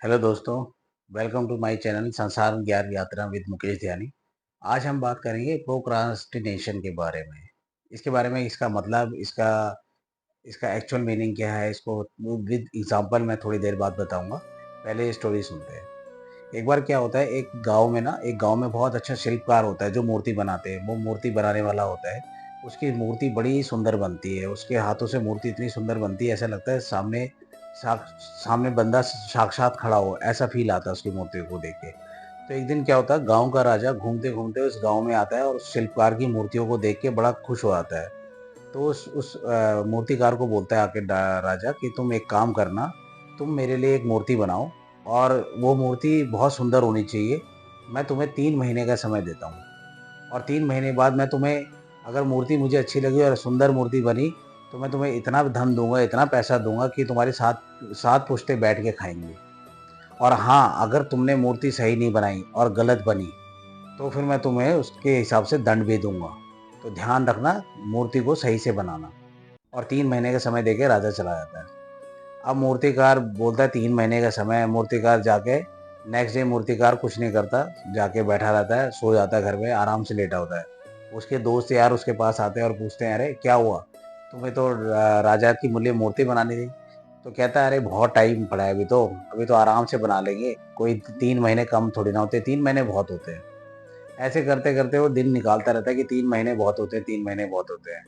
Hello दोस्तों, welcome to my channel संसार ज्ञान यात्रा विद मुकेश ध्यानी। आज हम बात करेंगे प्रोक्रास्टिनेशन के बारे में। इसके बारे में इसका मतलब, इसका इसका एक्चुअल मीनिंग क्या है, इसको विद एग्जांपल मैं थोड़ी देर बाद बताऊंगा। पहले ये स्टोरी सुनते हैं। एक बार क्या होता है, एक गांव में बहुत अच्छा शिल्पकार होता है जो मूर्ति बनाते हैं। वो मूर्ति बनाने वाला होता है। उसकी मूर्ति बड़ी सुंदर बनती है। उसके हाथों से मूर्ति इतनी सुंदर बनती है, ऐसा लगता है सामने बंदा साक्षात खड़ा हो, ऐसा फील आता है उसकी मूर्ति को देख के। तो एक दिन क्या होता है, गांव का राजा घूमते घूमते उस गांव में आता है और उस शिल्पकार की मूर्तियों को देख के बड़ा खुश हो जाता है। तो उस मूर्तिकार को बोलता है आके राजा कि तुम एक काम करना, तुम मेरे लिए एक मूर्ति बनाओ और वो मूर्ति बहुत सुंदर होनी चाहिए। मैं तुम्हें 3 महीने का समय देता हूँ और 3 महीने बाद मैं तुम्हें, अगर मूर्ति मुझे अच्छी लगी और सुंदर मूर्ति बनी, तो मैं तुम्हें इतना धन दूंगा, इतना पैसा दूंगा कि तुम्हारी सात सात पुश्ते बैठ के खाएंगे। और हाँ, अगर तुमने मूर्ति सही नहीं बनाई और गलत बनी, तो फिर मैं तुम्हें उसके हिसाब से दंड भी दूंगा। तो ध्यान रखना, मूर्ति को सही से बनाना। और 3 महीने का समय देके राजा चला जाता है। अब मूर्तिकार बोलता है 3 महीने का समय है। मूर्तिकार जाके नेक्स्ट डे मूर्तिकार कुछ नहीं करता, जाके बैठा रहता है, सो जाता है, घर में आराम से लेटा होता है। उसके दोस्त यार उसके पास आते हैं और पूछते हैं, अरे क्या हुआ, तुम्हें तो राजा की मूल्य मूर्ति बनानी थी। तो कहता है, अरे बहुत टाइम पड़ा है, अभी तो आराम से बना लेंगे, कोई 3 महीने कम थोड़ी ना होते, 3 महीने बहुत होते हैं। ऐसे करते करते वो दिन निकालता रहता है कि 3 महीने बहुत होते हैं, 3 महीने बहुत होते हैं।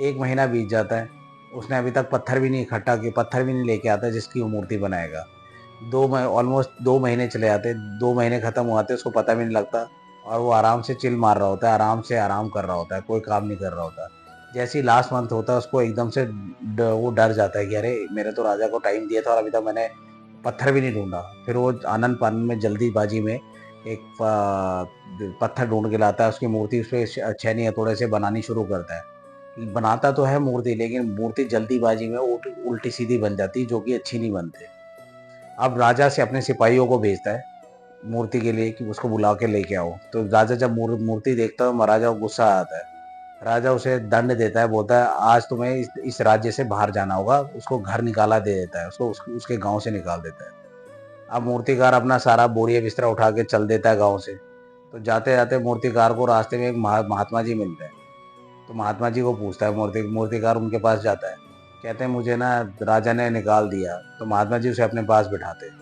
1 महीना बीत जाता है। उसने अभी तक पत्थर भी नहीं लेके आता जिसकी वो मूर्ति बनाएगा। ऑलमोस्ट 2 महीने चले जाते हैं, 2 महीने खत्म हो जाते हैं, उसको पता भी नहीं लगता। और वो आराम से चिल मार रहा होता है, आराम से आराम कर रहा होता है, कोई काम नहीं कर रहा होता। जैसे ही लास्ट मंथ होता है, उसको एकदम से वो डर जाता है कि अरे, मेरे तो राजा को टाइम दिया था और अभी तक मैंने पत्थर भी नहीं ढूंढा। फिर वो आनंद पानंद में जल्दीबाजी में एक पत्थर ढूंढ के लाता है, उसकी मूर्ति उस पर छेनी हथौड़े से बनानी शुरू करता है। बनाता तो है मूर्ति, लेकिन मूर्ति जल्दीबाजी में उल्टी सीधी बन जाती, जो कि अच्छी नहीं बनती। अब राजा से अपने सिपाहियों को भेजता है मूर्ति के लिए कि उसको बुला के लेके आओ। तो राजा जब मूर्ति देखता है, महाराजा को गुस्सा आता है। राजा उसे दंड देता है, बोलता है आज तुम्हें इस राज्य से बाहर जाना होगा। उसको घर निकाला दे देता है, उसके गांव से निकाल देता है। अब मूर्तिकार अपना सारा बोरिया बिस्तरा उठा के चल देता है गांव से। तो जाते जाते मूर्तिकार को रास्ते में एक महात्मा जी मिलते हैं। तो महात्मा जी को पूछता है, मूर्तिकार उनके पास जाता है। कहते हैं, मुझे ना राजा ने निकाल दिया। तो महात्मा जी उसे अपने पास बिठाते हैं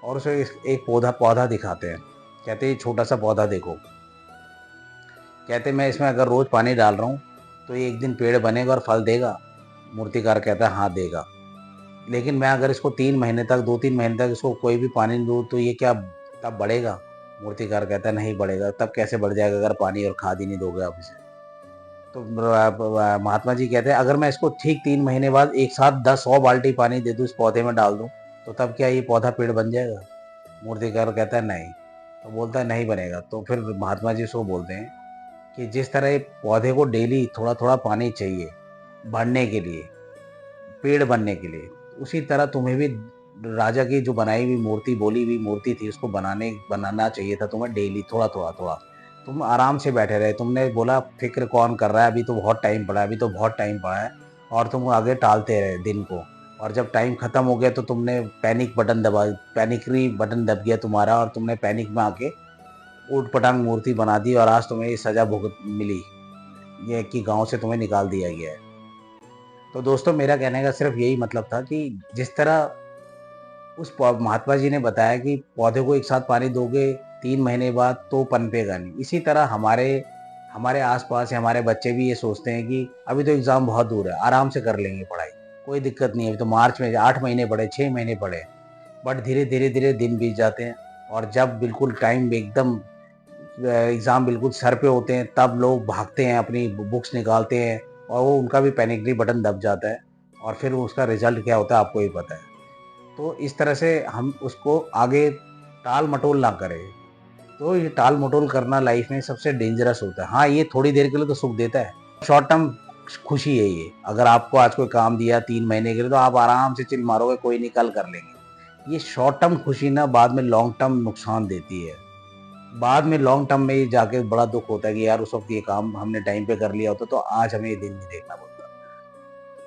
और उसे एक पौधा पौधा दिखाते हैं। कहते हैं, ये छोटा सा पौधा देखो। कहते हैं, मैं इसमें अगर रोज पानी डाल रहा हूँ तो ये एक दिन पेड़ बनेगा और फल देगा। मूर्तिकार कहता है, हाँ देगा। लेकिन मैं अगर इसको 3 महीने तक, 2-3 महीने तक इसको कोई भी पानी नहीं दूँ, तो ये क्या तब बढ़ेगा? मूर्तिकार कहता है, नहीं बढ़ेगा। तब कैसे बढ़ जाएगा अगर पानी और खाद ही नहीं दोगे आप इसे? तो महात्मा जी कहते हैं, अगर मैं इसको ठीक 3 महीने बाद एक साथ 10-100 बाल्टी पानी दे दूं, इस पौधे में डाल दूं, तो तब क्या ये पौधा पेड़ बन जाएगा? मूर्तिकार कहता है, नहीं। तो बोलता है, नहीं बनेगा। तो फिर महात्मा जी उसको बोलते हैं कि जिस तरह ये पौधे को डेली थोड़ा थोड़ा पानी चाहिए बढ़ने के लिए, पेड़ बनने के लिए, उसी तरह तुम्हें भी राजा की जो बनाई हुई मूर्ति, बोली हुई मूर्ति थी, उसको बनाना चाहिए था तुम्हें डेली, थोड़ा थोड़ा थोड़ा। तुम आराम से बैठे रहे, तुमने बोला फिक्र कौन कर रहा है, अभी तो बहुत टाइम पड़ा है, अभी तो बहुत टाइम पड़ा है। और तुम आगे टालते रहे दिन को। और जब टाइम खत्म हो गया तो तुमने पैनिकरी बटन दब गया तुम्हारा, और तुमने पैनिक में आके ऊट पटांग मूर्ति बना दी, और आज तुम्हें ये सजा भुगत मिली, ये कि गांव से तुम्हें निकाल दिया गया है। तो दोस्तों, मेरा कहने का सिर्फ यही मतलब था कि जिस तरह महात्मा जी ने बताया कि पौधे को एक साथ पानी दोगे 3 महीने बाद तो पनपेगा नहीं, इसी तरह हमारे हमारे आसपास या हमारे बच्चे भी ये सोचते हैं कि अभी तो एग्जाम बहुत दूर है, आराम से कर लेंगे पढ़ाई, कोई दिक्कत नहीं है, अभी तो मार्च में 8 महीने पड़े, 6 महीने पड़े। बट धीरे धीरे धीरे दिन बीत जाते हैं। और जब बिल्कुल टाइम एकदम, एग्जाम बिल्कुल सर पे होते हैं, तब लोग भागते हैं, अपनी बुक्स निकालते हैं, और वो उनका भी पैनिकली बटन दब जाता है। और फिर उसका रिजल्ट क्या होता है आपको ही पता है। तो इस तरह से हम उसको आगे टाल मटोल ना करें। तो ये टाल मटोल करना लाइफ में सबसे डेंजरस होता है। हाँ, ये थोड़ी देर के लिए तो सुख देता है, शॉर्ट टर्म खुशी है ये। अगर आपको आज कोई काम दिया 3 महीने के लिए, तो आप आराम से चिल मारोगे, कोई नहीं कल कर लेंगे। ये शॉर्ट टर्म खुशी ना बाद में लॉन्ग टर्म नुकसान देती है। बाद में लॉन्ग टर्म में ये जाके बड़ा दुख होता है कि यार उस वक्त ये काम हमने टाइम पे कर लिया होता तो आज हमें ये दिन नहीं देखना पड़ता।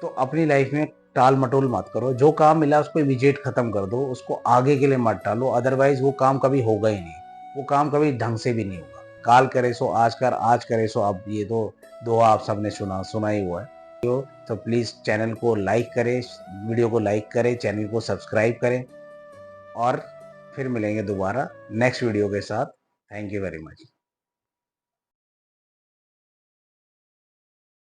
तो अपनी लाइफ में टाल-मटोल मत करो, जो काम मिला उसको इमीडिएट खत्म कर दो, उसको आगे के लिए मत टालो, अदरवाइज़ वो काम कभी होगा ही नहीं। वो काम कभी ढंग से भी नहीं होगा। काल करे सो आज कर, आज करे सो अब, ये तो दोहा आप सबने सुना ही हुआ है। तो प्लीज़ चैनल को लाइक करें, वीडियो को लाइक करें, चैनल को सब्सक्राइब करें और फिर मिलेंगे दोबारा नेक्स्ट वीडियो के साथ। Thank you very much.